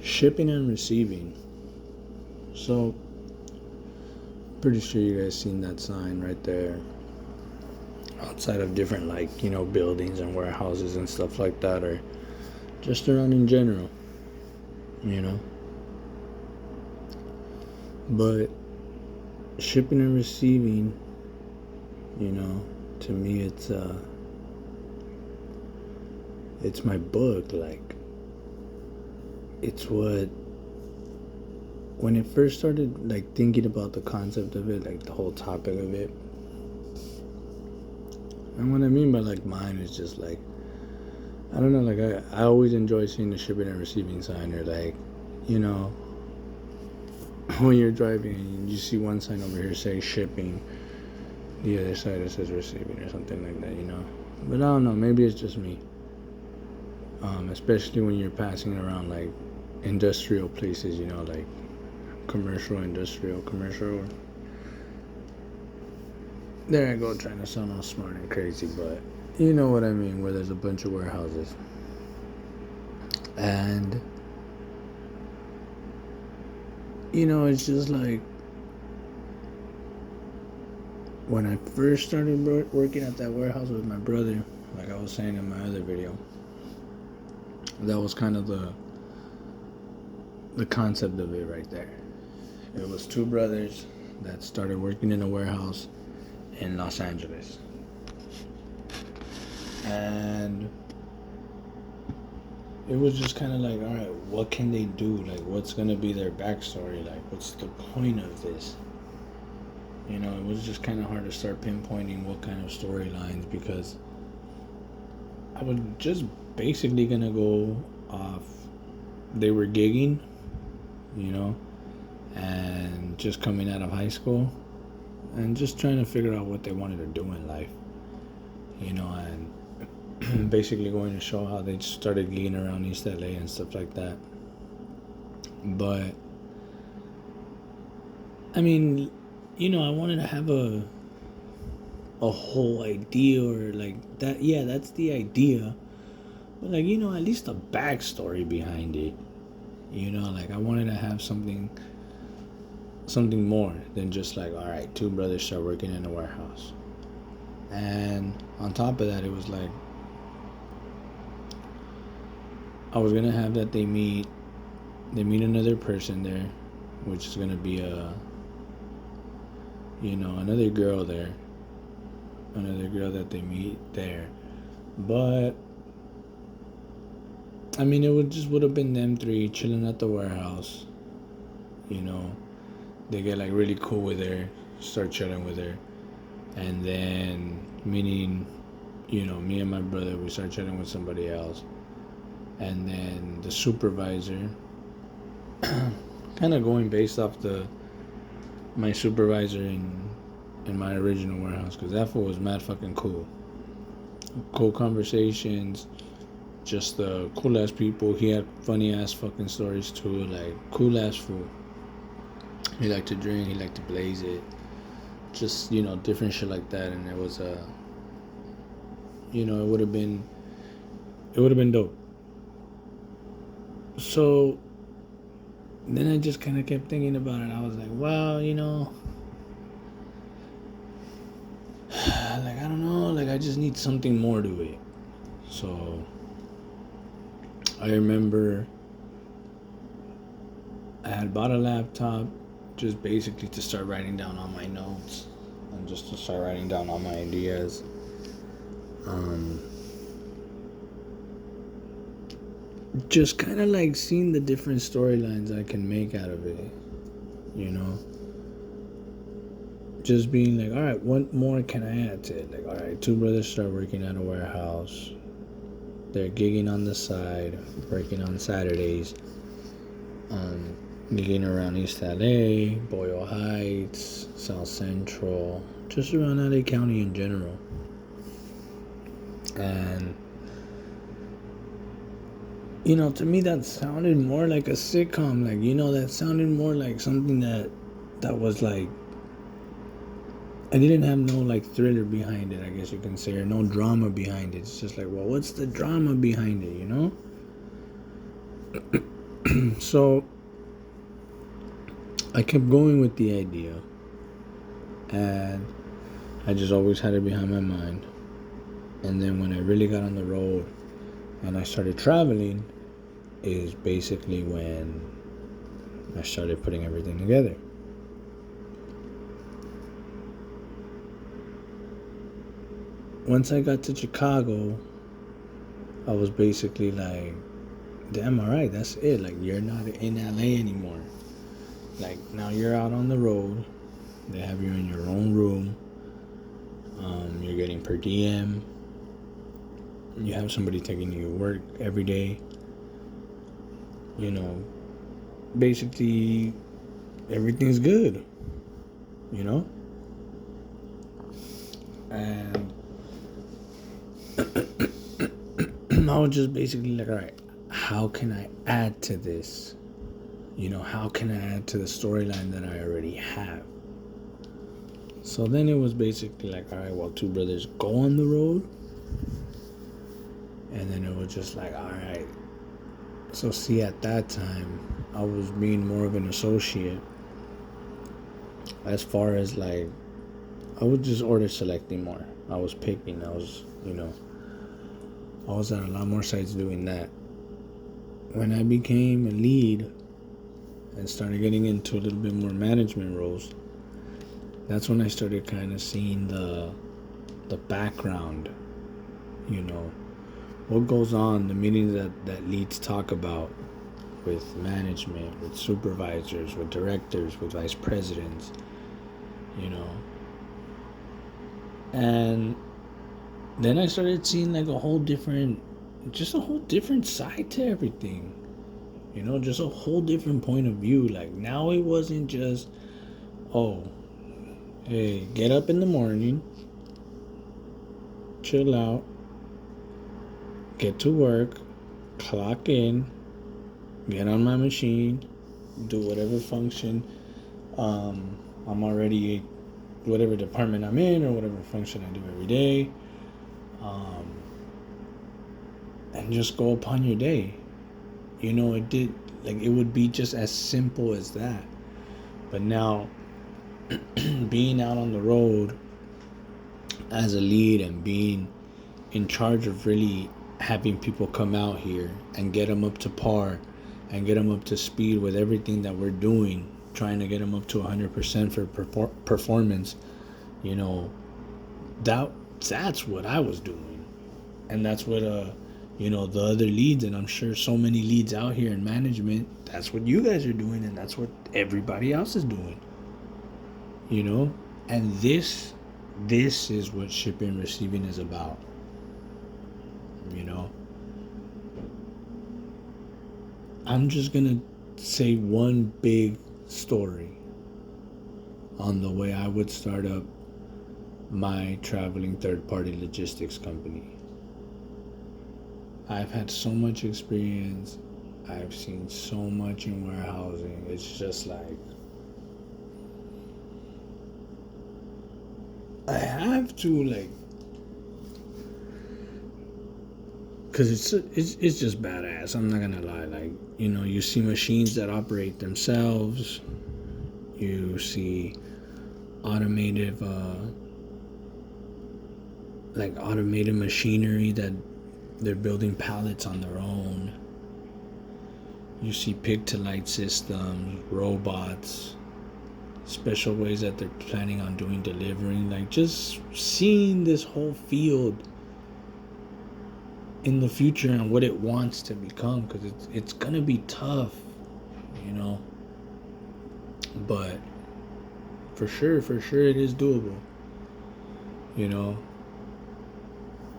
Shipping and receiving. So, pretty sure you guys seen that sign right there outside of different, like, buildings and warehouses and stuff like that, or just around in general, you know. But shipping and receiving, to me it's my book. Like, it's what, when it first started, like, thinking about the concept of it, like the whole topic of it, and what I mean by like mine is just like, I don't know, like I always enjoy seeing the shipping and receiving sign, or like, when you're driving and you see one sign over here say shipping, the other side it says receiving or something like that. But I don't know, maybe it's just me. Especially when you're passing around like industrial places, like commercial. There I go, trying to sound all smart and crazy, but you know what I mean, where there's a bunch of warehouses. And it's just like, when I first started working at that warehouse with my brother, like I was saying in my other video, that was kind of the concept of it right there. It was two brothers that started working in a warehouse in Los Angeles. And it was just kind of like, all right, what can they do? Like, what's going to be their backstory? Like, what's the point of this? It was just kind of hard to start pinpointing what kind of storylines, because I was just basically going to go off. They were gigging, and just coming out of high school and just trying to figure out what they wanted to do in life, and basically going to show how they started gigging around East LA and stuff like that. But I mean, I wanted to have a whole idea, or like that. Yeah, that's the idea. But like, at least a backstory behind it. Like I wanted to have something more than just like, all right, two brothers start working in a warehouse. And on top of that, it was like, I was gonna have that they meet another person there, which is gonna be another girl there, another girl that they meet there. But I mean, it would have been them three chilling at the warehouse. They get like really cool with her, start chilling with her, and then meaning, me and my brother, we start chatting with somebody else, and then the supervisor, kind of going based off my supervisor in my original warehouse, because that fool was mad fucking cool conversations, just cool ass people. He had funny ass fucking stories too, like cool ass fool. He liked to drink, he liked to blaze it, just different shit like that. And it was it would have been dope. So then I just kind of kept thinking about it. I was like, wow, like, I don't know, like I just need something more to it. So I remember I had bought a laptop just basically to start writing down all my notes and just to start writing down all my ideas. Just kind of like seeing the different storylines I can make out of it, just being like, all right, what more can I add to it? Like, all right, two brothers start working at a warehouse, they're gigging on the side, working on Saturdays, gigging around East LA, Boyle Heights, South Central, just around LA County in general. And to me that sounded more like a sitcom. Like, that sounded more like something that was like, I didn't have no like thriller behind it, I guess you can say, or no drama behind it. It's just like, well, what's the drama behind it, So I kept going with the idea, and I just always had it behind my mind. And then when I really got on the road and I started traveling, is basically when I started putting everything together. Once I got to Chicago, I was basically like, damn, all right, that's it. Like, you're not in LA anymore. Like, now you're out on the road. They have you in your own room. You're getting per diem. You have somebody taking you to work every day. You know, basically, everything's good. You know? And I was just basically like, all right, how can I add to this? You know, how can I add to the storyline that I already have? So then it was basically like, all right, well, two brothers go on the road. And then it was just like, all right. So see, at that time, I was being more of an associate. As far as like, I was just order selecting more. I was picking. I was at a lot more sites doing that. When I became a lead and started getting into a little bit more management roles, that's when I started kind of seeing the background, what goes on, the meetings that leads talk about with management, with supervisors, with directors, with vice presidents, and then I started seeing like a whole different side to everything, just a whole different point of view. Like, now it wasn't just, oh, hey, get up in the morning, chill out, get to work, clock in, get on my machine, do whatever function I'm already, whatever department I'm in or whatever function I do every day, and just go upon your day. It would be just as simple as that. But now, being out on the road as a lead and being in charge of really having people come out here and get them up to par and get them up to speed with everything that we're doing, trying to get them up to 100% for performance, that's what I was doing. And that's what the other leads, and I'm sure so many leads out here in management, that's what you guys are doing, and that's what everybody else is doing. And this is what shipping and receiving is about. I'm just gonna say one big story on the way I would start up my traveling third-party logistics company. I've had so much experience. I've seen so much in warehousing. It's just like, I have to, like, because it's just badass. I'm not gonna lie. Like, you see machines that operate themselves. You see automated machinery that they're building pallets on their own. You see pick-to-light systems, robots, special ways that they're planning on doing delivering. Like, just seeing this whole field in the future and what it wants to become, because it's gonna be tough, but for sure it is doable,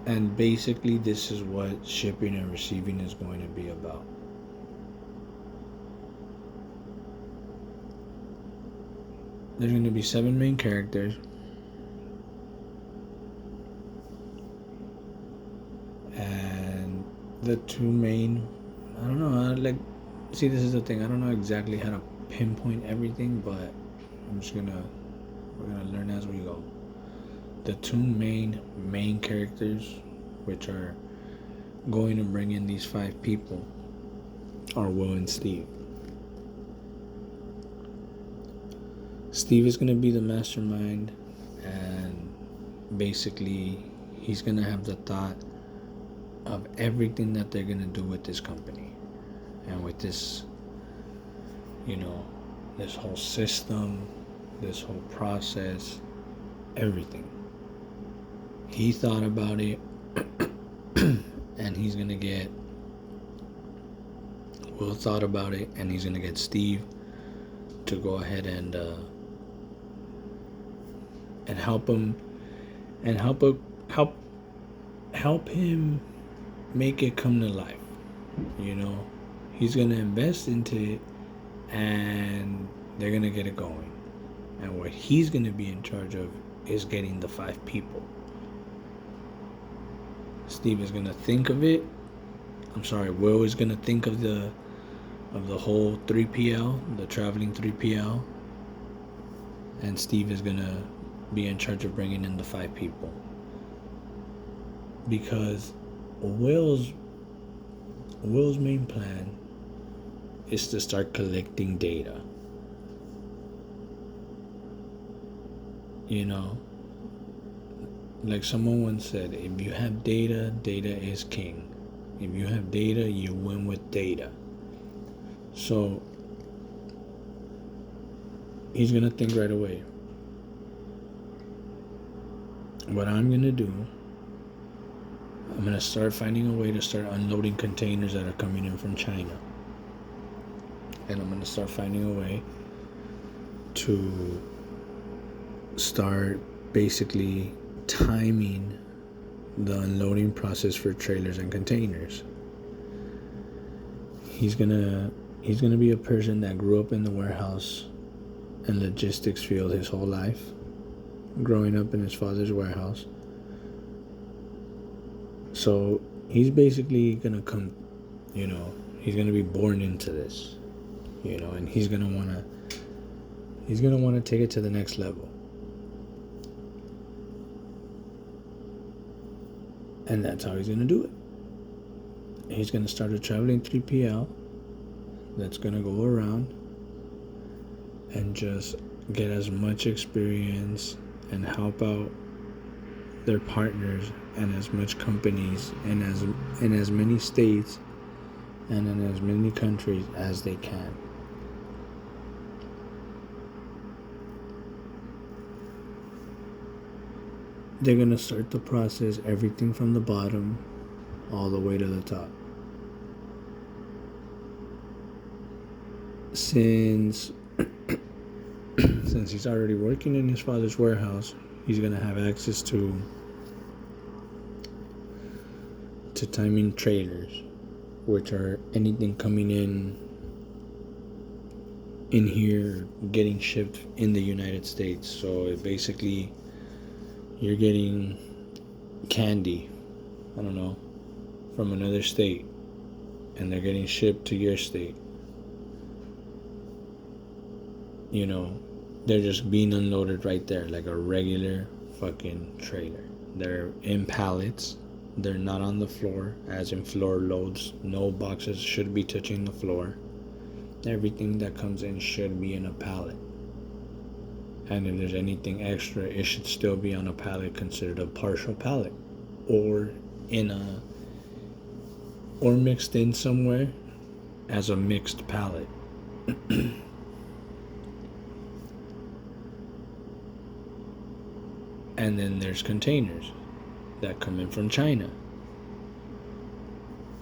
and basically this is what shipping and receiving is going to be about. There's going to be 7 main characters. And the 2 main, I don't know, see, this is the thing, I don't know exactly how to pinpoint everything, but we're gonna learn as we go. The 2 main characters, which are going to bring in these 5 people. are Will and Steve. Steve is going to be the mastermind, and basically he's going to have the thought of everything that they're going to do with this company and with this, this whole system, this whole process, everything. He thought about it, and he's going to get Will thought about it, and he's going to get Steve to go ahead and help him and help him make it come to life. He's gonna invest into it, and they're gonna get it going. And what he's gonna be in charge of is getting the 5 people. Steve is gonna think of it. Will is gonna think of the whole 3PL, the traveling 3PL, and Steve is gonna be in charge of bringing in the 5 people. Because Will's main plan is to start collecting data. Like someone once said, if you have data, data is king. If you have data, you win with data. So he's gonna think right away, what I'm gonna do, I'm gonna start finding a way to start unloading containers that are coming in from China. And I'm gonna start finding a way to start basically timing the unloading process for trailers and containers. He's gonna be a person that grew up in the warehouse and logistics field his whole life, growing up in his father's warehouse. So he's basically gonna come, he's gonna be born into this, and he's gonna wanna take it to the next level. And that's how he's gonna do it. He's gonna start a traveling 3PL that's gonna go around and just get as much experience and help out their partners and as much companies and in as many states and in as many countries as they can. They're going to start the process, everything from the bottom all the way to the top. Since he's already working in his father's warehouse, he's going to have access to timing trailers, which are anything coming in here, getting shipped in the United States. So it basically, you're getting candy, from another state, and they're getting shipped to your state. They're just being unloaded right there like a regular fucking trailer. They're in pallets. They're not on the floor, as in floor loads. No boxes should be touching the floor. Everything that comes in should be in a pallet. And if there's anything extra, it should still be on a pallet considered a partial pallet, or mixed in somewhere as a mixed pallet. And then there's containers that come in from China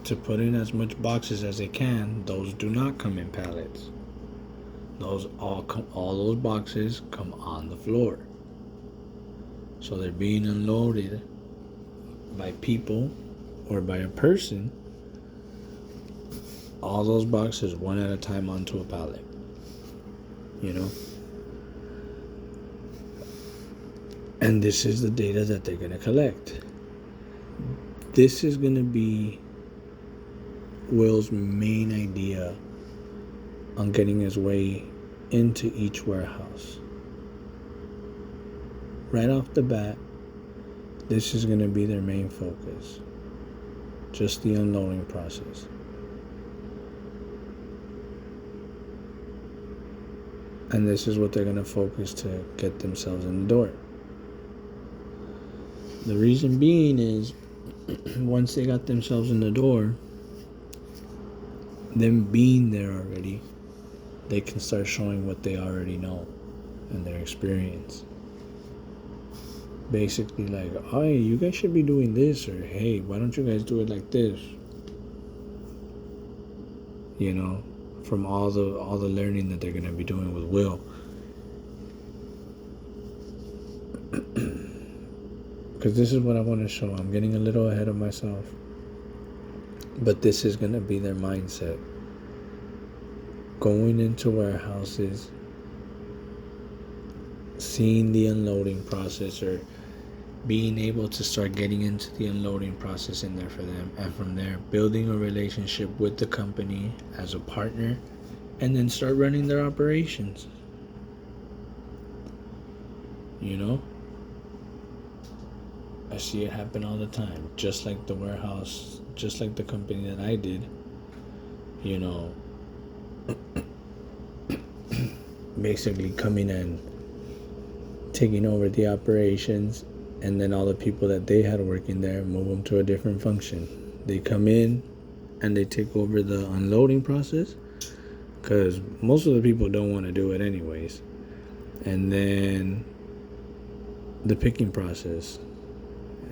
to put in as much boxes as they can. Those do not come in pallets. All those boxes come on the floor. So they're being unloaded by people or by a person. All those boxes one at a time onto a pallet. And this is the data that they're going to collect. This is going to be Will's main idea on getting his way into each warehouse. Right off the bat, this is going to be their main focus. Just the unloading process. And this is what they're going to focus to get themselves in the door. The reason being is once they got themselves in the door, them being there already, they can start showing what they already know and their experience. Basically like, oh, hey, you guys should be doing this, or hey, why don't you guys do it like this? You know, from all the learning that they're gonna be doing with Will. Because this is what I want to show. I'm getting a little ahead of myself. But this is gonna be their mindset. Going into warehouses, seeing the unloading process, or being able to start getting into the unloading process in there for them, and from there building a relationship with the company as a partner, and then start running their operations. You know, I see it happen all the time, just like the warehouse, just like the company that I did. You know, basically coming and taking over the operations, and then all the people that they had working there, move them to a different function. They come in and they take over the unloading process, because most of the people don't want to do it anyways. And then the picking process.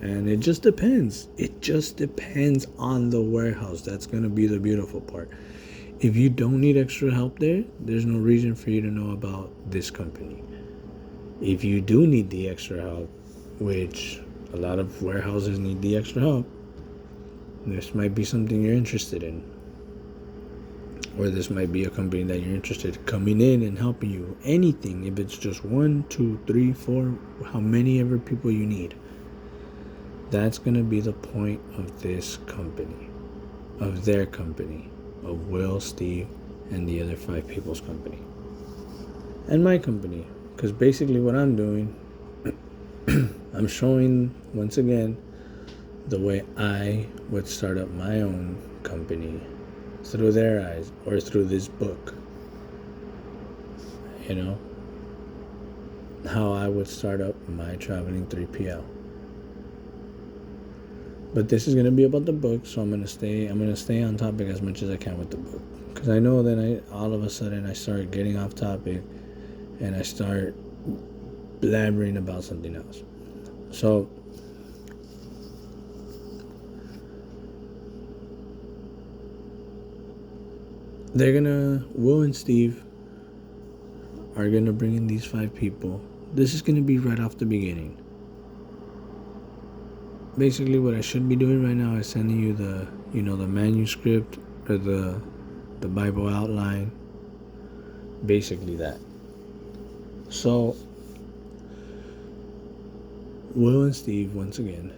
And it just depends. It just depends on the warehouse. That's going to be the beautiful part. If you don't need extra help there, there's no reason for you to know about this company. If you do need the extra help, which a lot of warehouses need the extra help, this might be something you're interested in. Or this might be a company that you're interested in coming in and helping you. Anything, if it's just 1, 2, 3, 4, how many ever people you need. That's going to be the point of this company, of their company, of Will, Steve, and the other 5 people's company. And my company. Because basically what I'm doing, I'm showing, once again, the way I would start up my own company through their eyes, or through this book. You know? How I would start up my traveling 3PL. But this is going to be about the book, so I'm going to stay on topic as much as I can with the book. Because I know that all of a sudden I start getting off topic and I start blabbering about something else. So, Will and Steve are going to bring in these 5 people. This is going to be right off the beginning. Basically, what I should be doing right now is sending you the manuscript, or the Bible outline. Basically that. So, Will and Steve, once again,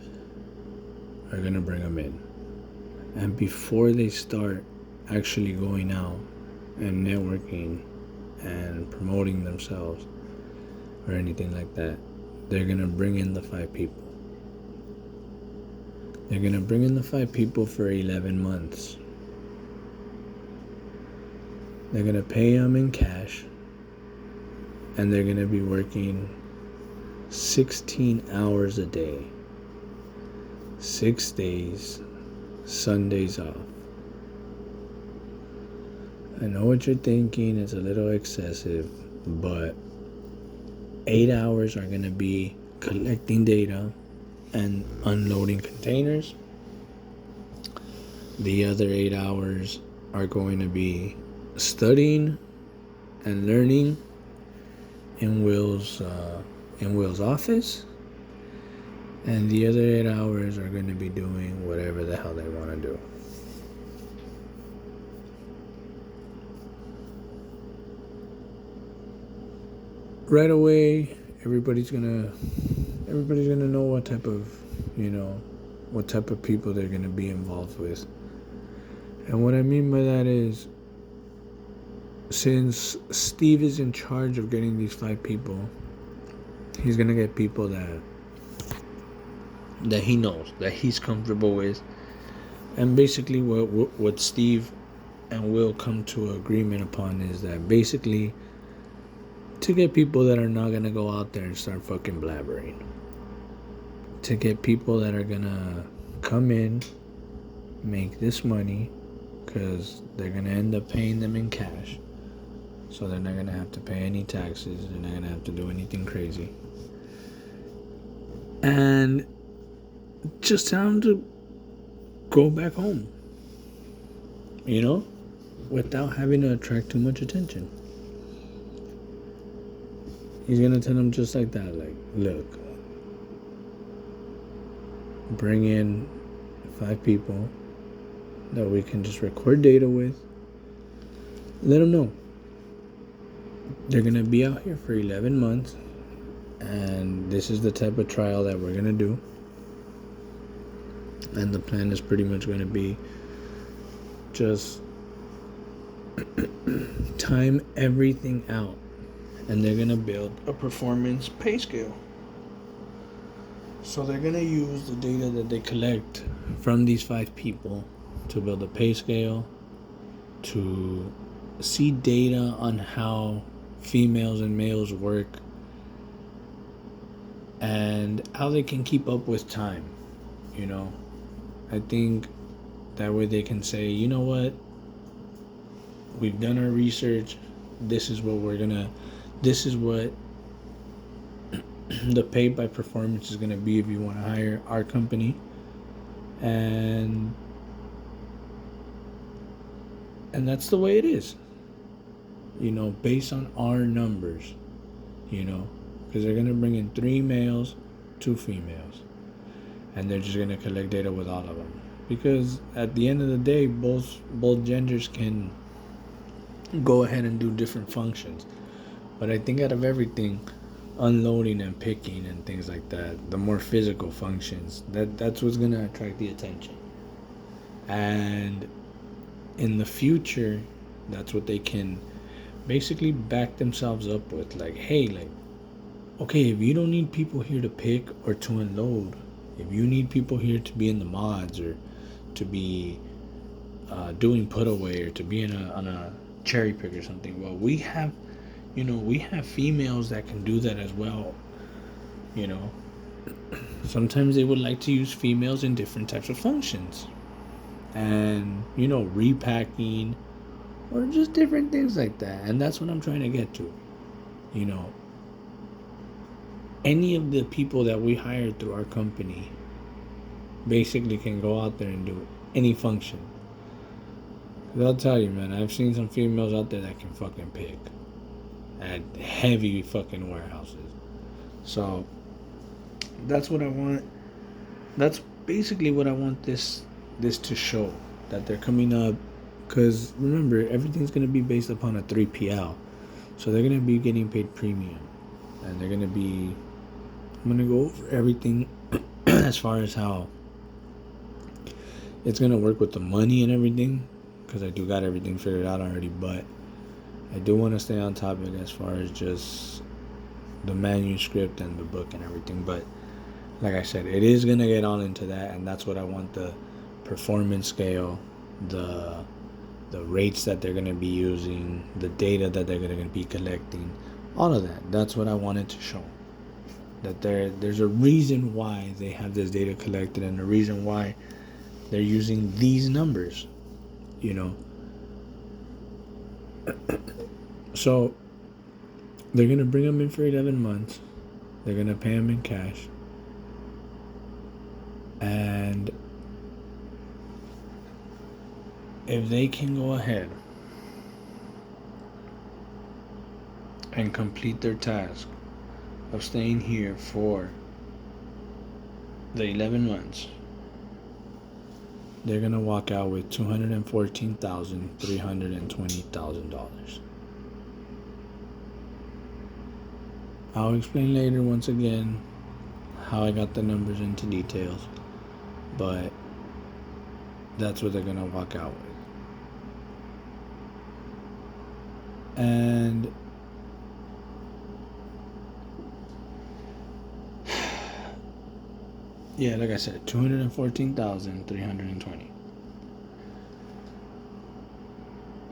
are going to bring them in. And before they start actually going out and networking and promoting themselves or anything like that, they're going to bring in the 5 people. They're going to bring in the 5 people for 11 months. They're going to pay them in cash. And they're going to be working 16 hours a day. 6 days, Sundays off. I know what you're thinking. It's a little excessive. But 8 hours are going to be collecting data and unloading containers. The other 8 hours are going to be studying and learning in Will's office, and the other 8 hours are going to be doing whatever the hell they want to do. Right away, everybody's gonna know what type of people they're gonna be involved with. And what I mean by that is, since Steve is in charge of getting these 5 people, he's gonna get people that he knows, that he's comfortable with. And basically what Steve and Will come to agreement upon is that basically To get people that are not gonna go out there and start fucking blabbering. To get people that are gonna come in, make this money, because they're gonna end up paying them in cash. So they're not gonna have to pay any taxes. They're not gonna have to do anything crazy. And just tell them to go back home. You know? Without having to attract too much attention. He's gonna tell them just like that, like, look, bring in 5 people that we can just record data with. Let them know they're gonna be out here for 11 months, and this is the type of trial that we're gonna do. And the plan is pretty much gonna be just time everything out, and they're gonna build a performance pay scale. So they're gonna use the data that they collect from these 5 people to build a pay scale, to see data on how females and males work, and how they can keep up with time. You know, I think that way they can say, you know what, we've done our research, this is what the pay by performance is going to be if you want to hire our company. And that's the way it is, you know, based on our numbers, you know, because they're going to bring in 3 males, 2 females, and they're just going to collect data with all of them, because at the end of the day, both genders can go ahead and do different functions. But I think out of everything, unloading and picking and things like that, the more physical functions, that's what's going to attract the attention. And in the future, that's what they can basically back themselves up with. Like, hey, like, okay, if you don't need people here to pick or to unload, if you need people here to be in the mods or to be doing put away or to be on a cherry pick or something, well, we have females that can do that as well. You know, sometimes they would like to use females in different types of functions, and, you know, repacking or just different things like that. And that's what I'm trying to get to. You know, any of the people that we hired through our company basically can go out there and do any function. 'Cause I'll tell you, man, I've seen some females out there that can fucking pick at heavy fucking warehouses. So that's what I want. That's basically what I want this to show, that they're coming up. Because remember, everything's going to be based upon a 3PL. So they're going to be getting paid premium. And they're going to be, I'm going to go over everything as far as how it's going to work with the money and everything, because I do got everything figured out already. But I do want to stay on topic as far as just the manuscript and the book and everything. But like I said, it is going to get on into that, and that's what I want: the performance scale, the rates that they're going to be using, the data that they're going to be collecting, all of that. That's what I wanted to show. That there's a reason why they have this data collected, and a reason why they're using these numbers, you know. So they're going to bring them in for 11 months. They're going to pay them in cash. And if they can go ahead and complete their task of staying here for the 11 months, they're going to walk out with $214,320,000. I'll explain later once again how I got the numbers into details, but that's what they're going to walk out with. And yeah, like I said, 214,320.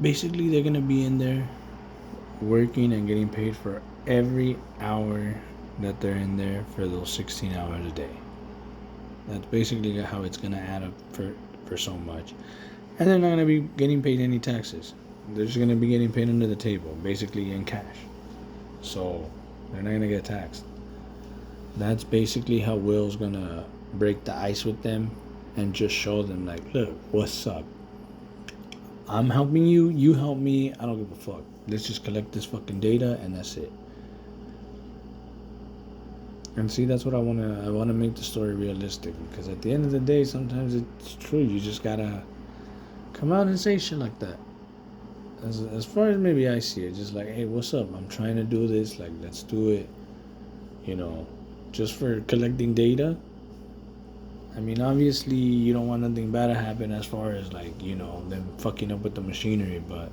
Basically, they're gonna be in there working and getting paid for every hour that they're in there for those 16 hours a day. That's basically how it's gonna add up for so much. And they're not gonna be getting paid any taxes. They're just gonna be getting paid under the table, basically in cash. So they're not gonna get taxed. That's basically how Will's gonna break the ice with them and just show them, like, look, what's up? I'm helping you, you help me, I don't give a fuck. Let's just collect this fucking data and that's it. And see, that's what I wanna make the story realistic, because at the end of the day, sometimes it's true. You just gotta come out and say shit like that. As far as maybe I see it, just like, hey, what's up? I'm trying to do this, like, let's do it. Just for collecting data. I mean, obviously, you don't want nothing bad to happen as far as, like, them fucking up with the machinery, but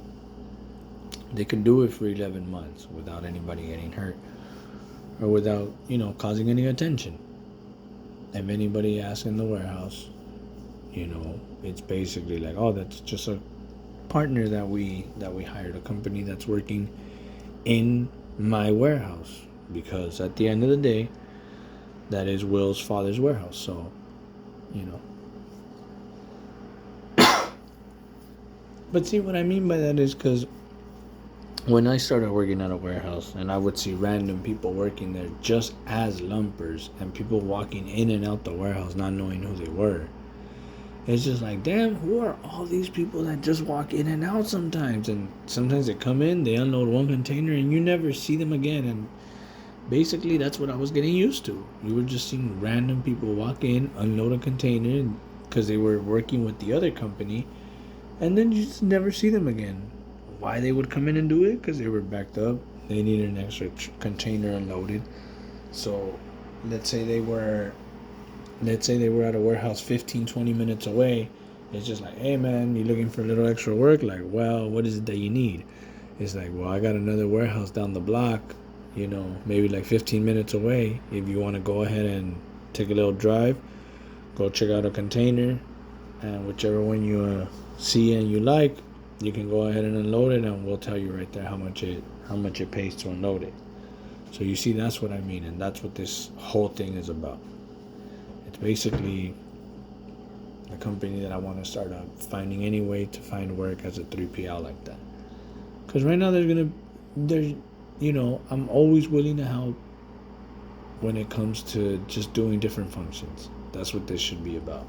they could do it for 11 months without anybody getting hurt or without, causing any attention. If anybody asks in the warehouse, it's basically like, oh, that's just a partner that we hired, a company that's working in my warehouse, because at the end of the day, that is Will's father's warehouse. So, but see, what I mean by that is because when I started working at a warehouse and I would see random people working there just as lumpers and people walking in and out the warehouse not knowing who they were, it's just like, damn, who are all these people that just walk in and out sometimes? And sometimes they come in, they unload one container, and you never see them again. And basically, that's what I was getting used to. You were just seeing random people walk in, unload a container because they were working with the other company, and then you just never see them again. Why they would come in and do it? Because they were backed up. They needed an extra container unloaded. So let's say they were at a warehouse 15-20 minutes away. It's just like, hey man, you looking for a little extra work? Like, well, what is it that you need? It's like, well, I got another warehouse down the block, maybe like 15 minutes away. If you want to go ahead and take a little drive, go check out a container, and whichever one you see and you like, you can go ahead and unload it, and we'll tell you right there how much it pays to unload it. So you see, that's what I mean, and that's what this whole thing is about. It's basically a company that I want to start up, finding any way to find work as a 3PL like that. Because right now I'm always willing to help when it comes to just doing different functions. That's what this should be about.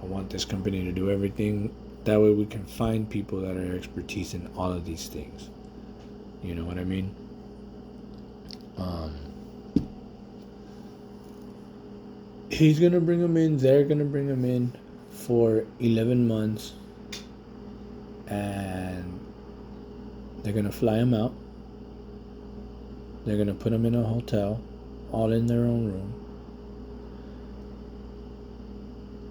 I want this company to do everything. That way we can find people that are expertise in all of these things. You know what I mean? He's going to bring them in. They're going to bring them in for 11 months. And they're going to fly them out. They're going to put them in a hotel, all in their own room.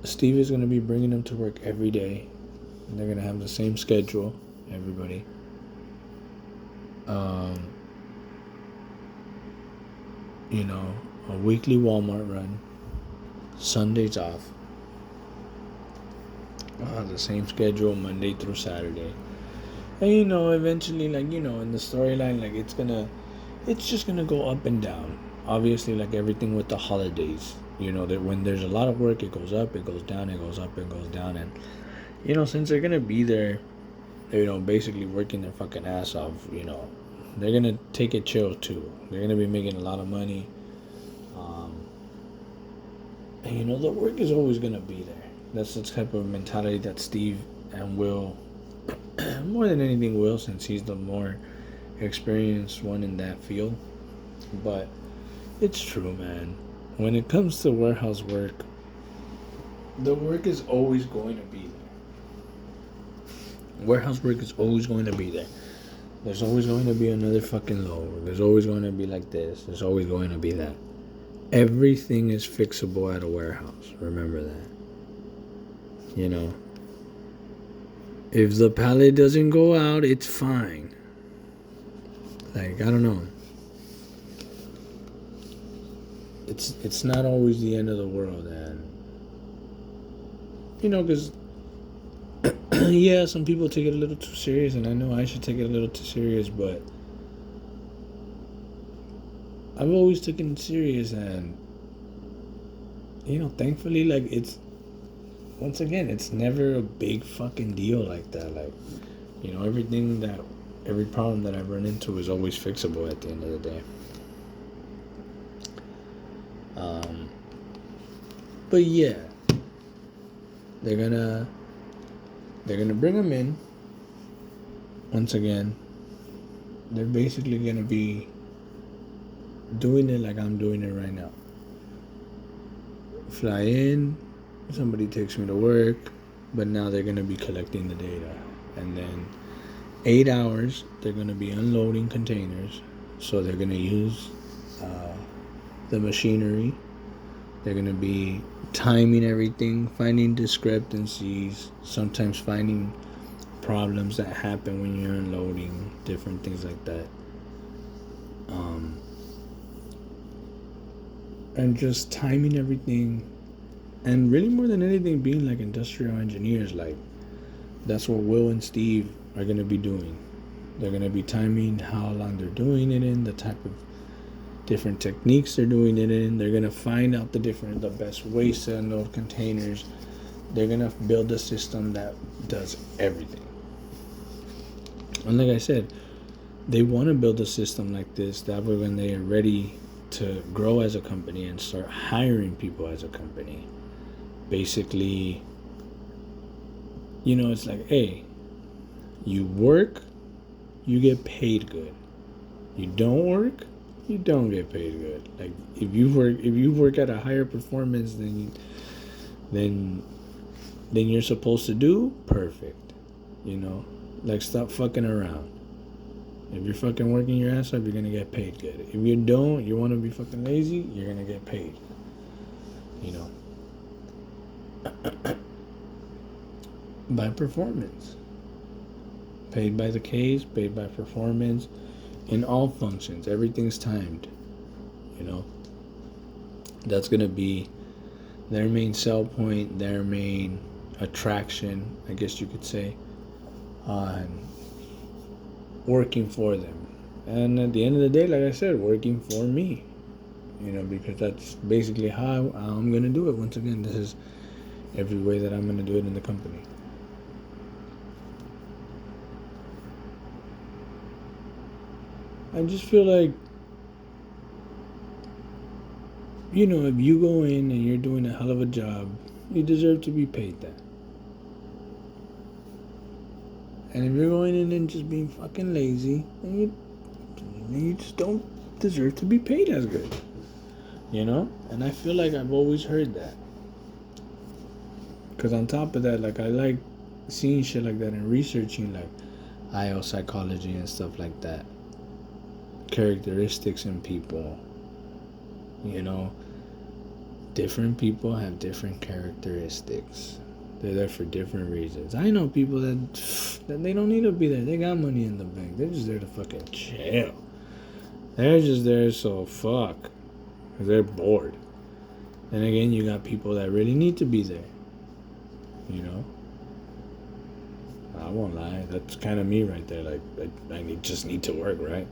Steve is going to be bringing them to work every day. And they're going to have the same schedule, everybody. A weekly Walmart run. Sundays off. The same schedule, Monday through Saturday. And eventually, in the storyline, it's just gonna go up and down. Obviously, like everything with the holidays, that when there's a lot of work, it goes up, it goes down, it goes up, it goes down. And since they're gonna be there, basically working their fucking ass off, they're gonna take it chill too. They're gonna be making a lot of money. And the work is always gonna be there. That's the type of mentality that Steve and Will, more than anything Will, since he's the more experienced one in that field. But it's true, man. When it comes to warehouse work, the work is always going to be there. Warehouse work is always going to be there. There's always going to be another fucking low. There's always going to be like this. There's always going to be that. Everything is fixable at a warehouse. Remember that. If the pallet doesn't go out, it's fine. I don't know. It's not always the end of the world, and because yeah, some people take it a little too serious, and I know I should take it a little too serious, but I've always taken it serious, and thankfully, like, it's once again, it's never a big fucking deal like that. Like, every problem that I run into is always fixable at the end of the day. But yeah, they're gonna bring them in. Once again, they're basically gonna be doing it like I'm doing it right now. Fly in, somebody takes me to work, but now they're gonna be collecting the data, and then 8 hours they're gonna be unloading containers. So they're gonna use the machinery. They're gonna be timing everything, finding discrepancies, sometimes finding problems that happen when you're unloading, different things like that. And just timing everything, and really more than anything being like industrial engineers. Like, that's what Will and Steve are going to be doing. They're going to be timing how long they're doing it in, the type of different techniques they're doing it in. They're going to find out the best ways to unload containers. They're going to build a system that does everything. And like I said, they want to build a system like this, that way when they are ready to grow as a company and start hiring people as a company, basically, it's like, hey, you work, you get paid good. You don't work, you don't get paid good. Like, if you work at a higher performance than you're supposed to do, perfect. Like, stop fucking around. If you're fucking working your ass off, you're gonna get paid good. If you don't, you want to be fucking lazy, you're gonna get paid. By performance. Paid by the case, paid by performance. In all functions, everything's timed. That's gonna be their main sell point, their main attraction, I guess you could say, on working for them. And at the end of the day, like I said, working for me. Because that's basically how I'm gonna do it. Once again, this is every way that I'm gonna do it in the company. I just feel like, if you go in and you're doing a hell of a job, you deserve to be paid that. And if you're going in and just being fucking lazy, then you just don't deserve to be paid as good. And I feel like I've always heard that. Because on top of that, like, I like seeing shit like that and researching, like, IO psychology and stuff like that. Characteristics in people. Different people have different characteristics. They're there for different reasons. I know people that they don't need to be there. They got money in the bank. They're just there to fucking chill. They're just there so fuck. Because they're bored. Then again, you got people that really need to be there. I won't lie. That's kind of me right there. Like, I just need to work, right?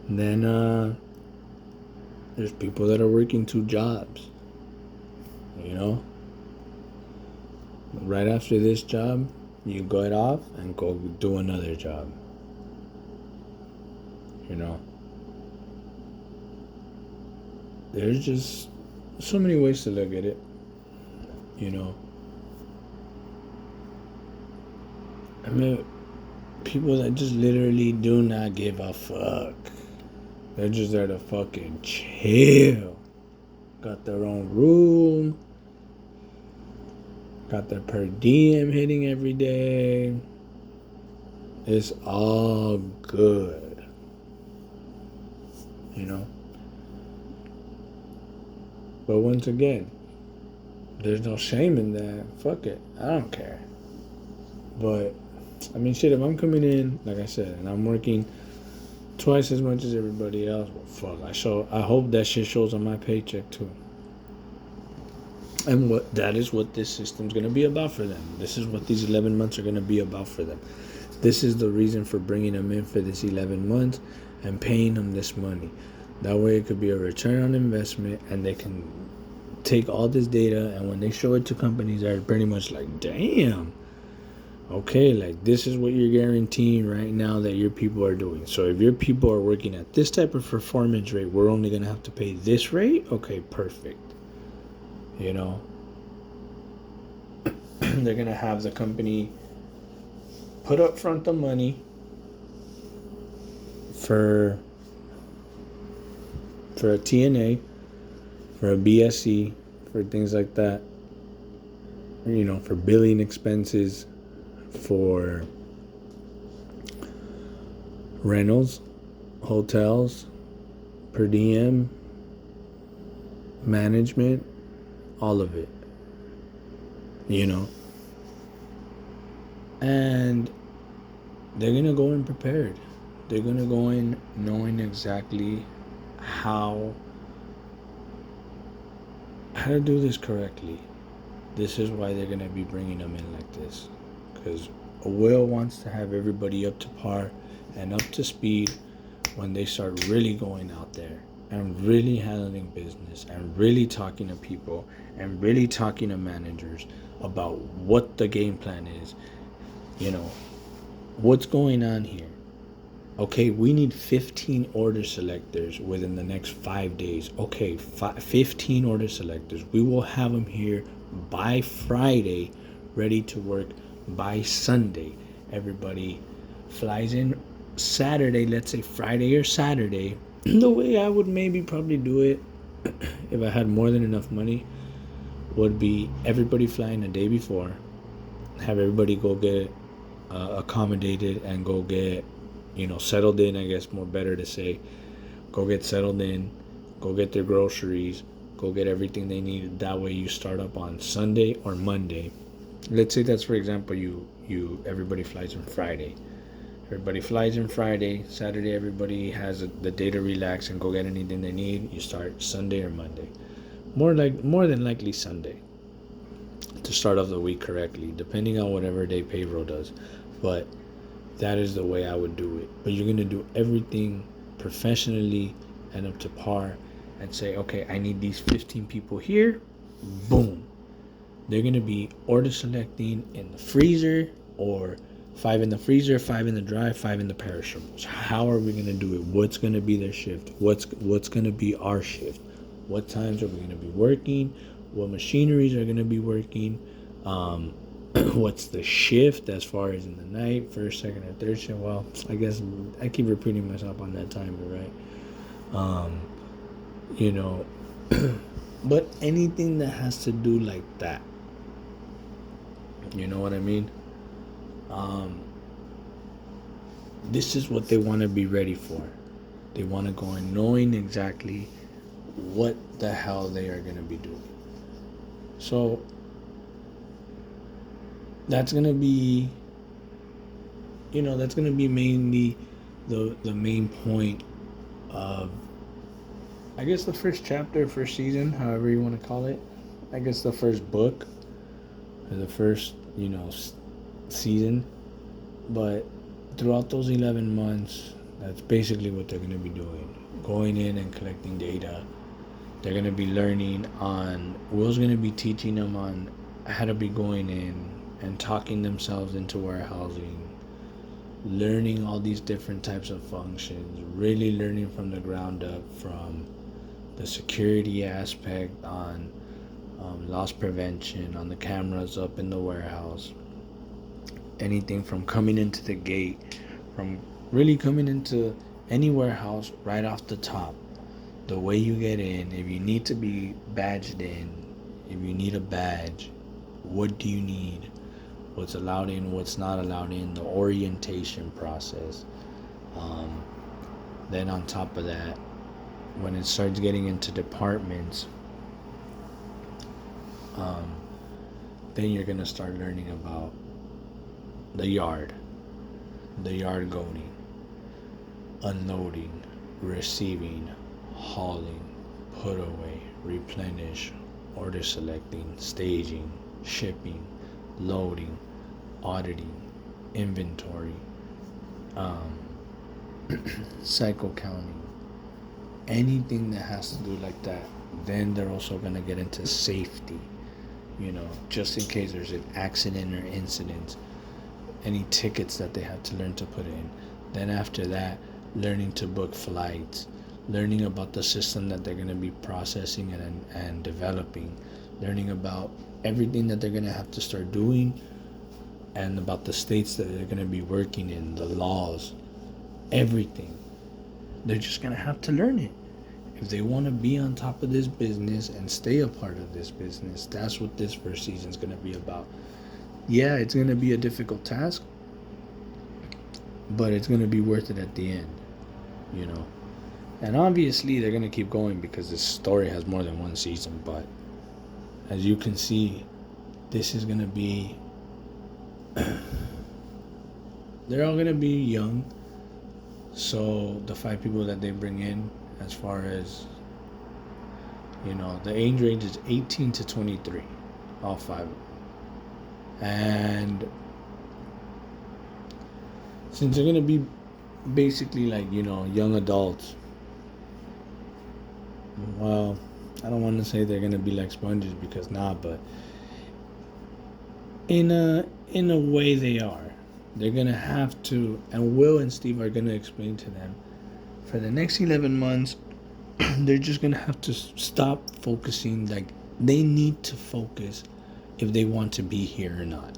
And then, there's people that are working 2 jobs. Right after this job, you get off and go do another job. There's just so many ways to look at it. I mean, people that just literally do not give a fuck. They're just there to fucking chill. Got their own room. Got their per diem hitting every day. It's all good. But once again, there's no shame in that. Fuck it. I don't care. But, I mean, shit, if I'm coming in, like I said, and I'm working twice as much as everybody else, well, fuck, I hope that shit shows on my paycheck, too. And that is what this system's going to be about for them. This is what these 11 months are going to be about for them. This is the reason for bringing them in for this 11 months. and paying them this money. That way it could be a return on investment, and they can take all this data, and when they show it to companies, they're pretty much like, damn, okay, like this is what you're guaranteeing right now that your people are doing. So if your people are working at this type of performance rate, we're only going to have to pay this rate. Okay, perfect. You know, they're going to have the company put up front the money for a TNA, for a BSE, for things like that, you know, for billing expenses, for rentals, hotels, per diem, management, all of it, you know. And they're going to go in prepared. They're going to go in knowing exactly how to do this correctly. This is why they're going to be bringing them in like this. Because Will wants to have everybody up to par and up to speed when they start really going out there and really handling business and really talking to people and really talking to managers about what the game plan is. You know, what's going on here? Okay, we need 15 order selectors within the next 5 days. Okay, 15 order selectors. We will have them here by Friday, ready to work by Sunday. Everybody flies in Saturday, let's say Friday or Saturday. The way I would maybe probably do it, if I had more than enough money, would be everybody flying the day before, have everybody go get accommodated and go get, you know, settled in, I guess more better to say. Go get settled in, go get their groceries, go get everything they need. That way you start up on Sunday or Monday. Let's say that's, for example, everybody flies on Friday. Everybody flies in Friday. Saturday everybody has the day to relax and go get anything they need. You start Sunday or Monday. More than likely Sunday, to start off the week correctly, depending on whatever day payroll does. But that is the way I would do it. But you're going to do everything professionally and up to par and say, okay, I need these 15 people here. Boom. They're going to be order selecting in the freezer, or 5 in the freezer, 5 in the dry, 5 in the perishables. How are we going to do it? What's going to be their shift? What's going to be our shift? What times are we going to be working? What machineries are going to be working? What's the shift as far as in the night, first, second, or third shift? Well, I guess I keep repeating myself on that timer, right? You know, but anything that has to do like that, you know what I mean? This is what they want to be ready for. They want to go in knowing exactly what the hell they are going to be doing. So that's going to be, you know, that's going to be mainly the main point of, I guess, the first chapter, first season, however you want to call it. I guess the first book, or the first, you know, season. But throughout those 11 months, that's basically what they're going to be doing. Going in and collecting data. They're going to be learning on, Will's going to be teaching them on how to be going in and talking themselves into warehousing, learning all these different types of functions, really learning from the ground up, from the security aspect on loss prevention, on the cameras up in the warehouse, anything from coming into the gate, from really coming into any warehouse right off the top, the way you get in, if you need to be badged in, if you need a badge, what do you need, what's allowed in, what's not allowed in, the orientation process. Then on top of that, when it starts getting into departments, then you're gonna start learning about the yard goading, unloading, receiving, hauling, put away, replenish, order selecting, staging, shipping, loading, auditing, inventory, cycle counting, anything that has to do like that. Then they're also gonna get into safety, just in case there's an accident or incident, any tickets that they have to learn to put in. Then after that, learning to book flights, learning about the system that they're going to be processing and developing, learning about everything that they're going to have to start doing, and about the states that they're going to be working in, the laws, everything. They're just going to have to learn it. If they want to be on top of this business and stay a part of this business, that's what this first season is going to be about. Yeah, it's going to be a difficult task, but it's going to be worth it at the end, you know. And obviously, they're going to keep going because this story has more than one season. But as you can see, this is going to be. They're all going to be young. So the 5 people that they bring in, as far as, the age range is 18 to 23, all 5 of them. And since they're going to be basically like, young adults, well, I don't want to say they're going to be like sponges because but in a way they are. They're going to have to, and Will and Steve are going to explain to them, for the next 11 months, they're just going to have to stop focusing. Like, they need to focus if they want to be here or not.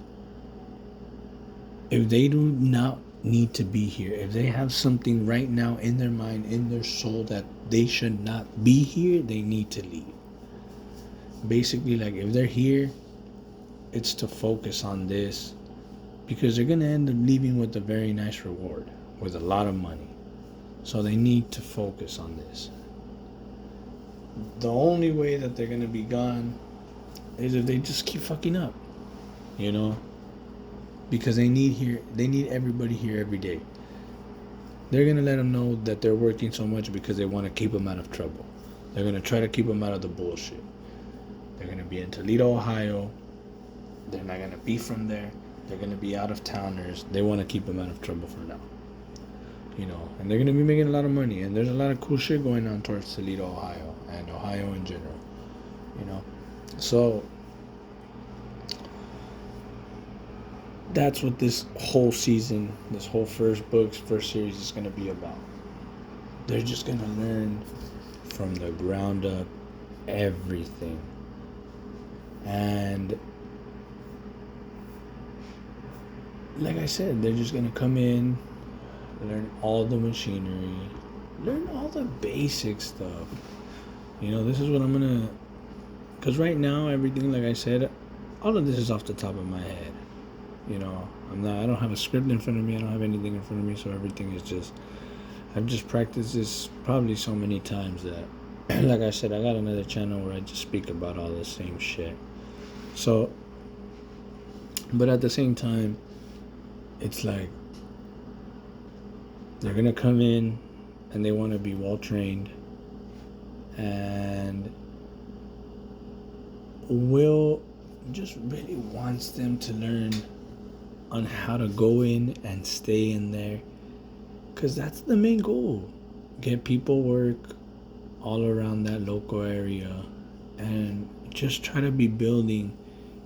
If they do not need to be here, if they have something right now in their mind, in their soul, that they should not be here, they need to leave. Basically, like, if they're here, it's to focus on this, because they're going to end up leaving with a very nice reward, with a lot of money. So they need to focus on this. The only way that they're going to be gone is if they just keep fucking up, because they need everybody here every day. They're going to let them know that they're working so much because they want to keep them out of trouble. They're going to try to keep them out of the bullshit. They're going to be in Toledo, Ohio. They're not going to be from there. They're going to be out-of-towners. They want to keep them out of trouble for now. And they're going to be making a lot of money. And there's a lot of cool shit going on towards Toledo, Ohio, and Ohio in general. So that's what this whole season, this whole first series is going to be about. They're just going to learn from the ground up everything. And like I said, they're just going to come in, learn all the machinery, learn all the basic stuff. This is what I'm going to... Because right now, everything, like I said, all of this is off the top of my head. I don't have a script in front of me. I don't have anything in front of me. So everything is just... I've just practiced this probably so many times that, like I said, I got another channel where I just speak about all the same shit. So, but at the same time, it's like, they're going to come in and they want to be well trained. And Will just really wants them to learn on how to go in and stay in there, because that's the main goal. Get people work all around that local area, and just try to be building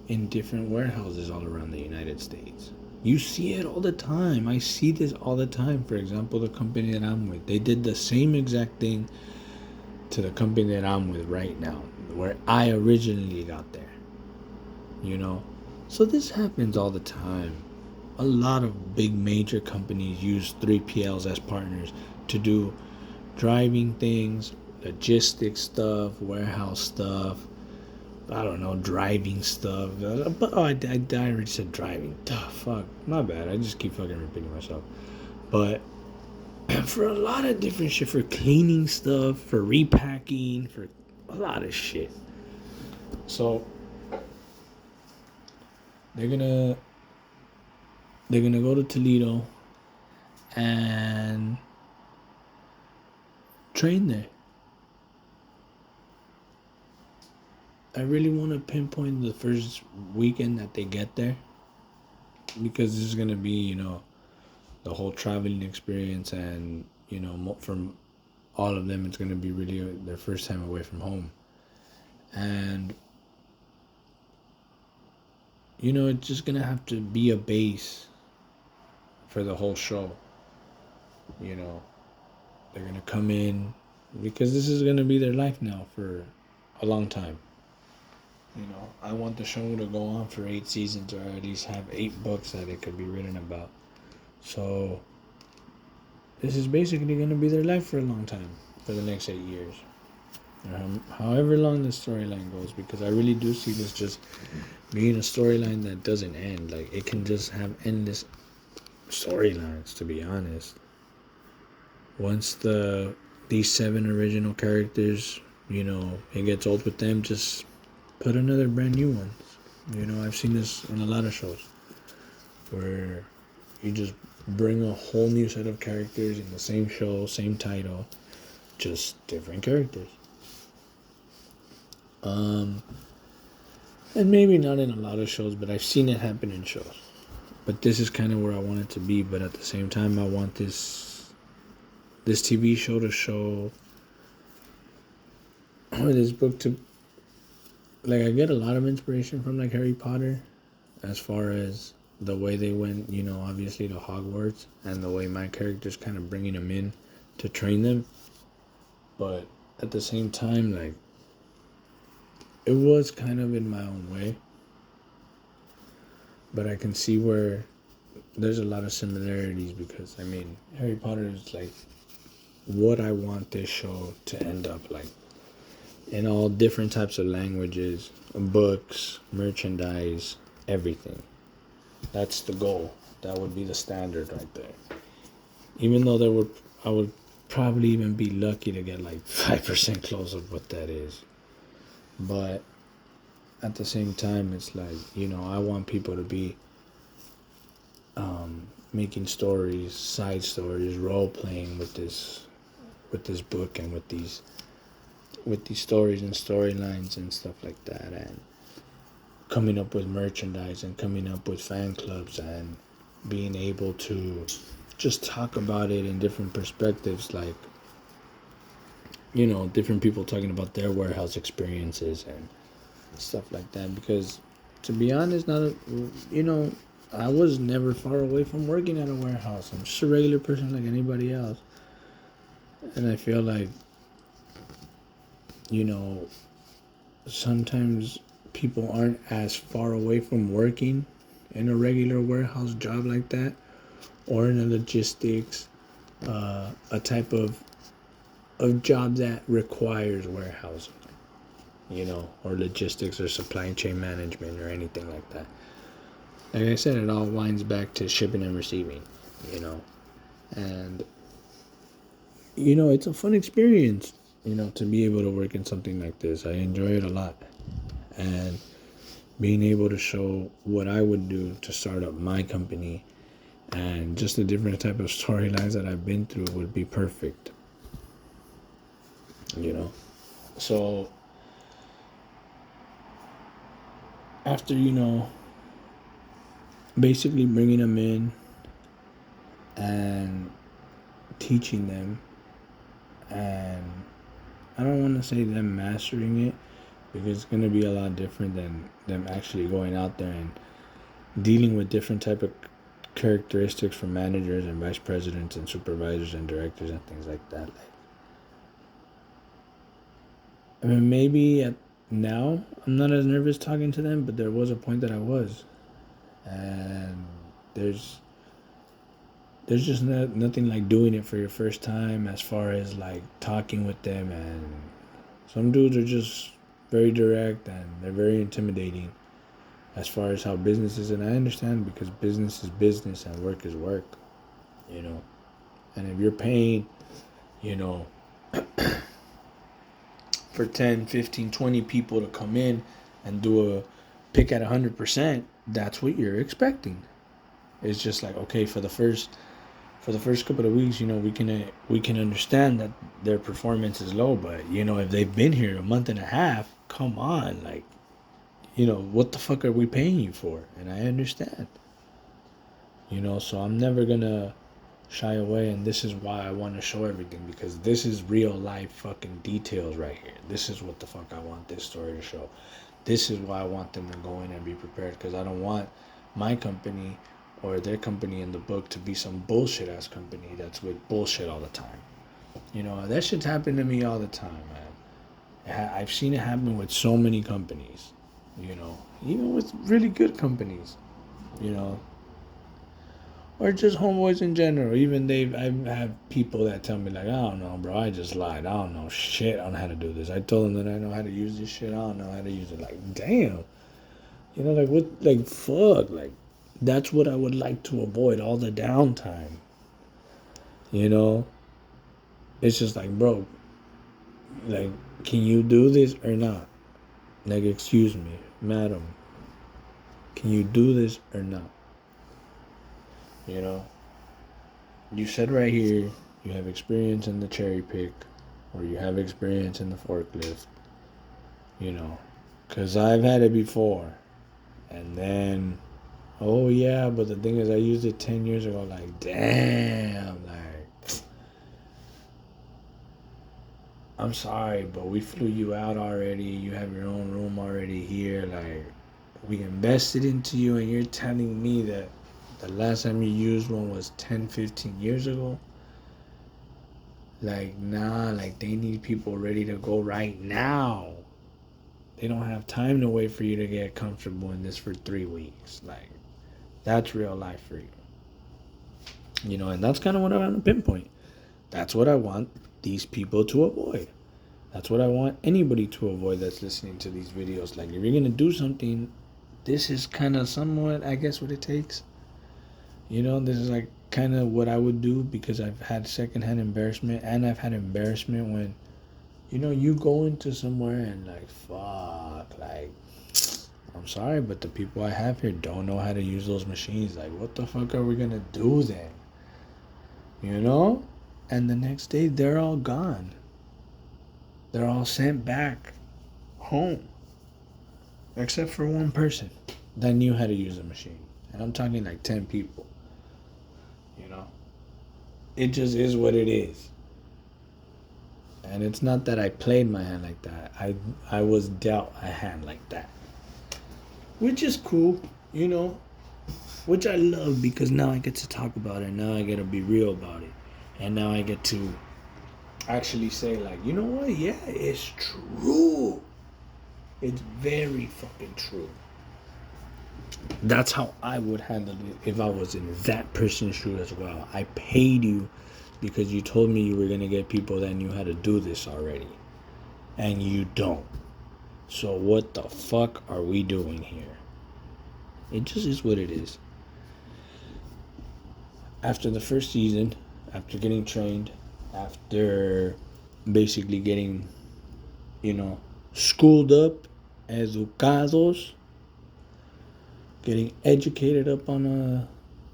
in different warehouses all around the United States. You see it all the time. I see this all the time. For example, the company that I'm with, they did the same exact thing to the company that I'm with right now, where I originally got there. So this happens all the time. A lot of big major companies use 3PLs as partners to do driving things, logistics stuff, warehouse stuff, I don't know, driving stuff. I already said driving. Fuck, my bad. I just keep fucking repeating myself. But for a lot of different shit, for cleaning stuff, for repacking, for a lot of shit. So they're gonna go to Toledo and train there. I really want to pinpoint the first weekend that they get there, because this is going to be, the whole traveling experience and from all of them, it's going to be really their first time away from home. And, it's just going to have to be a base for the whole show. You know, they're going to come in because this is going to be their life now for a long time. I want the show to go on for 8 seasons, or at least have 8 books that it could be written about. So, this is basically going to be their life for a long time, for the next 8 years. However long the storyline goes, because I really do see this just being a storyline that doesn't end. Like, it can just have endless storylines, to be honest. Once these 7 original characters, it gets old with them, just put another brand new one. I've seen this in a lot of shows where you just bring a whole new set of characters in the same show, same title, just different characters. And maybe not in a lot of shows, but I've seen it happen in shows. But this is kind of where I want it to be. But at the same time, I want this TV show to show, or this book to, like, I get a lot of inspiration from, like, Harry Potter, as far as the way they went, obviously to Hogwarts, and the way my character's kind of bringing them in to train them. But at the same time, like, it was kind of in my own way. But I can see where there's a lot of similarities, because, Harry Potter is, like, what I want this show to end up like. In all different types of languages, books, merchandise, everything. That's the goal. That would be the standard right there. Even though I would probably even be lucky to get like 5% close of what that is. But at the same time, it's like, I want people to be making stories, side stories, role playing with this book, and with these stories and storylines and stuff like that, and coming up with merchandise, and coming up with fan clubs, and being able to just talk about it in different perspectives, like, different people talking about their warehouse experiences and stuff like that. Because, to be honest, I was never far away from working at a warehouse. I'm just a regular person like anybody else. And I feel like, sometimes people aren't as far away from working in a regular warehouse job like that, or in a logistics, a type of job that requires warehousing, or logistics, or supply chain management, or anything like that. Like I said, it all winds back to shipping and receiving, and, it's a fun experience, to be able to work in something like this. I enjoy it a lot. And being able to show what I would do to start up my company, and just the different type of storylines that I've been through, would be perfect. So after, basically bringing them in and teaching them, and I don't want to say them mastering it, because it's going to be a lot different than them actually going out there and dealing with different type of characteristics from managers and vice presidents and supervisors and directors and things like that. Maybe now I'm not as nervous talking to them, but there was a point that I was. And there's just nothing like doing it for your first time, as far as like talking with them. And some dudes are just very direct, and they're very intimidating as far as how business is. And I understand, because business is business and work is work, and if you're paying, for 10, 15, 20 people to come in and do a pick at 100%, that's what you're expecting. It's just like, okay, for the first couple of weeks, we can understand that their performance is low, but if they've been here a month and a half, come on, like, what the fuck are we paying you for? And I understand, so I'm never gonna shy away. And this is why I want to show everything, because this is real life fucking details right here. This is what the fuck I want this story to show. This is why I want them to go in and be prepared, because I don't want my company or their company in the book to be some bullshit ass company that's with bullshit all the time. You know, that shit's happened to me all the time, man. I've seen it happen with so many companies, you know, even with really good companies, you know, or just homeboys in general. Even I have people that tell me like, I don't know, bro, I just lied. I don't know shit on how to do this. I told them that I know how to use this shit. I don't know how to use it. Like, damn, you know, like what, like fuck, like that's what I would like to avoid, all the downtime. You know, it's just like, bro, like, can you do this or not? Like, excuse me, madam, can you do this or not? You know, you said right here you have experience in the cherry pick, or you have experience in the forklift, you know, because I've had it before. And then, oh yeah, but the thing is, I used it 10 years ago. Like, damn, like, I'm sorry, but we flew you out already. You have your own room already here. Like, we invested into you, and you're telling me that the last time you used one was 10, 15 years ago? Like, nah, like, they need people ready to go right now. They don't have time to wait for you to get comfortable in this for 3 weeks. Like, that's real life for you. You know, and that's kind of what I want to pinpoint. That's what I want these people to avoid. That's what I want anybody to avoid that's listening to these videos. Like, if you're going to do something, this is kind of somewhat, I guess, what it takes. You know, this is like kind of what I would do, because I've had secondhand embarrassment, and I've had embarrassment when, you know, you go into somewhere and like, fuck, like, I'm sorry, but the people I have here don't know how to use those machines. Like, what the fuck are we going to do then? You know? And the next day, they're all gone. They're all sent back home. Except for one person that knew how to use the machine. And I'm talking like 10 people. You know? It just is what it is. And it's not that I played my hand like that. I was dealt a hand like that. Which is cool, you know? Which I love, because now I get to talk about it. Now I get to be real about it. And now I get to actually say, like, you know what? Yeah, it's true. It's very fucking true. That's how I would handle it if I was in that person's shoe as well. I paid you because you told me you were going to get people that knew how to do this already. And you don't. So what the fuck are we doing here? It just is what it is. After the first season, after getting trained, after basically getting, you know, schooled up, educados, getting educated up on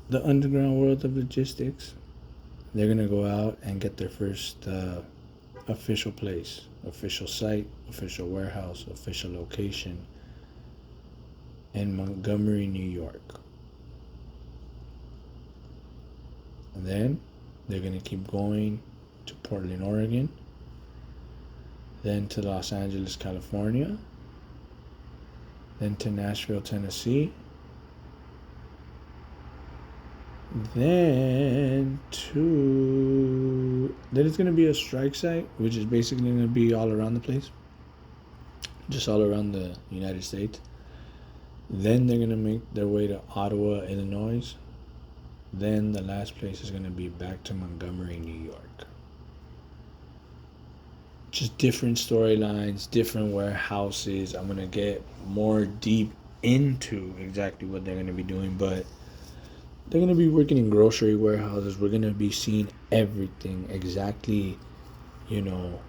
the underground world of logistics, they're going to go out and get their first official place, official site, official warehouse, official location in Montgomery, New York. And then they're going to keep going to Portland, Oregon, then to Los Angeles, California, then to Nashville, Tennessee, then it's going to be a strike site, which is basically going to be all around the place, just all around the United States. Then they're going to make their way to Ottawa, Illinois. Then the last place is going to be back to Montgomery, New York. Just different storylines, different warehouses. I'm going to get more deep into exactly what they're going to be doing, but they're going to be working in grocery warehouses. We're going to be seeing everything exactly, you know,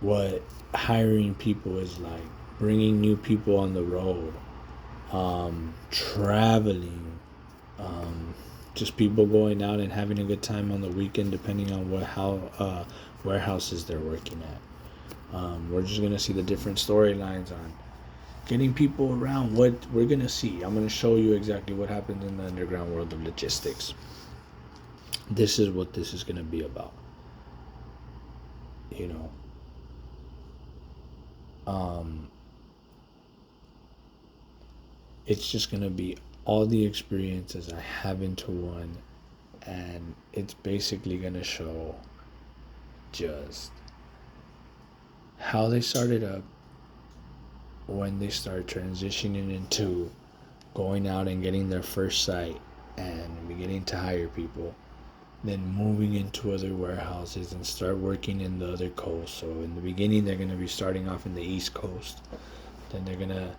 what hiring people is like, bringing new people on the road, traveling, just people going out and having a good time on the weekend, depending on how warehouses they're working at. We're just going to see the different storylines on getting people around. What we're going to see, I'm going to show you exactly what happens in the underground world of logistics. this is what this is going to be about. You know, it's just going to be all the experiences I have into one, and it's basically going to show just how they started up, when they start transitioning into going out and getting their first site and beginning to hire people, then moving into other warehouses and start working in the other coast. So in the beginning, they're going to be starting off in the East Coast. Then they're going to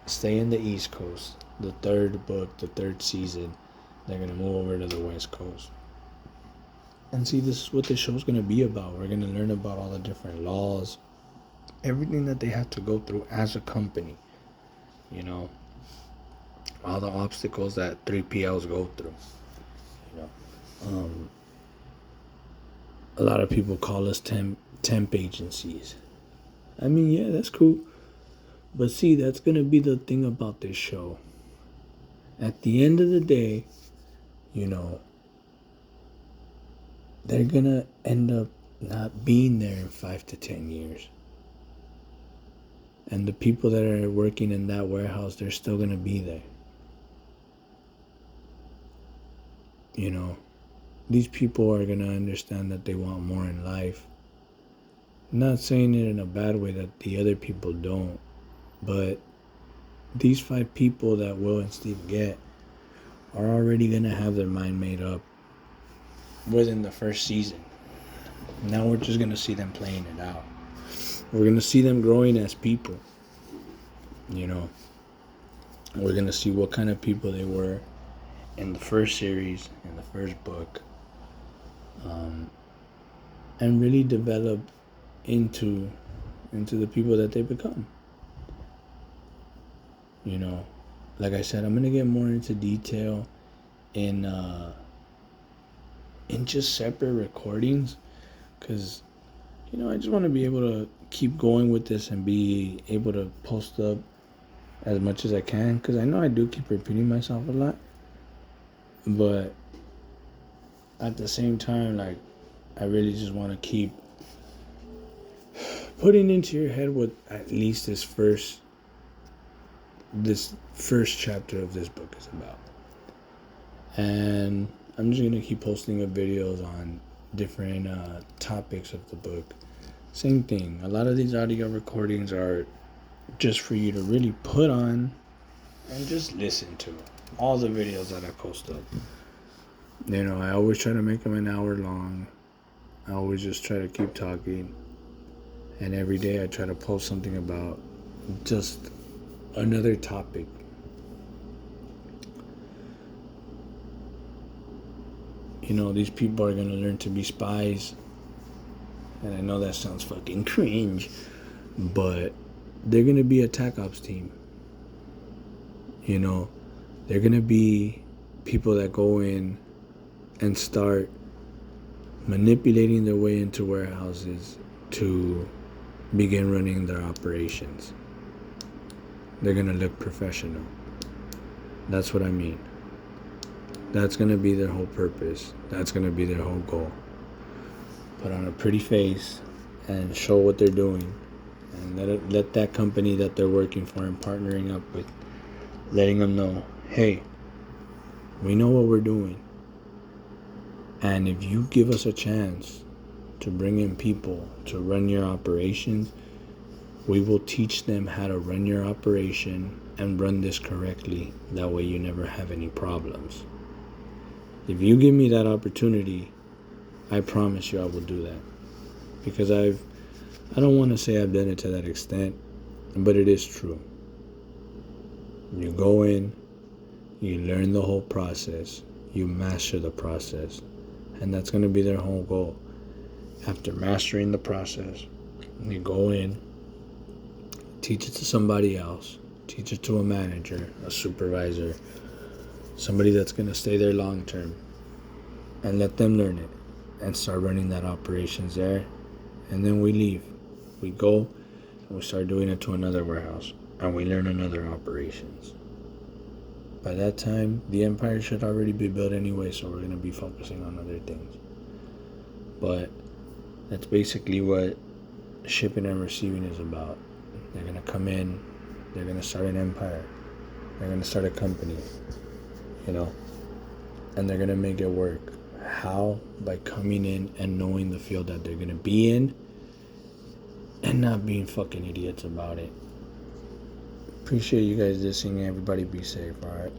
stay in the East Coast. The third season, they're going to move over to the West Coast. And see, this is what the show's going to be about. We're going to learn about all the different laws, everything that they have to go through as a company. You know, all the obstacles that 3PLs go through. You know, a lot of people call us temp agencies. I mean, yeah, that's cool. But see, that's going to be the thing about this show. At the end of the day, you know, they're going to end up not being there in 5 to 10 years. And the people that are working in that warehouse, they're still going to be there. You know, these people are going to understand that they want more in life. I'm not saying it in a bad way that the other people don't, but these 5 people that Will and Steve get are already going to have their mind made up within the first season. Now we're just going to see them playing it out. We're going to see them growing as people. You know, we're going to see what kind of people they were in the first series, in the first book, and really develop into the people that they become. You know, like I said, I'm gonna get more into detail in just separate recordings, because you know, I just want to be able to keep going with this and be able to post up as much as I can, because I know I do keep repeating myself a lot, but at the same time, like, I really just want to keep putting into your head what at least this first chapter of this book is about. And I'm just going to keep posting up videos on different topics of the book. Same thing. A lot of these audio recordings are just for you to really put on and just listen to. All the videos that I post up. You know, I always try to make them an hour long. I always just try to keep talking. And every day I try to post something about just another topic. You know, these people are going to learn to be spies. And I know that sounds fucking cringe, but they're going to be a TAC Ops team. You know, they're going to be people that go in and start manipulating their way into warehouses to begin running their operations. They're going to look professional. That's what I mean. That's going to be their whole purpose. That's going to be their whole goal. Put on a pretty face and show what they're doing. And let that company that they're working for and partnering up with, letting them know, hey, we know what we're doing. And if you give us a chance to bring in people to run your operations, we will teach them how to run your operation and run this correctly. That way you never have any problems. If you give me that opportunity, I promise you I will do that. Because I don't want to say I've done it to that extent, but it is true. You go in, you learn the whole process, you master the process, and that's going to be their whole goal. After mastering the process, you go in, teach it to somebody else, teach it to a manager, a supervisor, somebody that's going to stay there long term, and let them learn it and start running that operations there. And then we leave. We go and we start doing it to another warehouse, and we learn another operations. By that time, the empire should already be built anyway, so we're going to be focusing on other things. But that's basically what shipping and receiving is about. They're going to come in, they're going to start an empire, they're going to start a company, you know, and they're going to make it work. How? By coming in and knowing the field that they're going to be in and not being fucking idiots about it. Appreciate you guys listening. Everybody be safe, alright?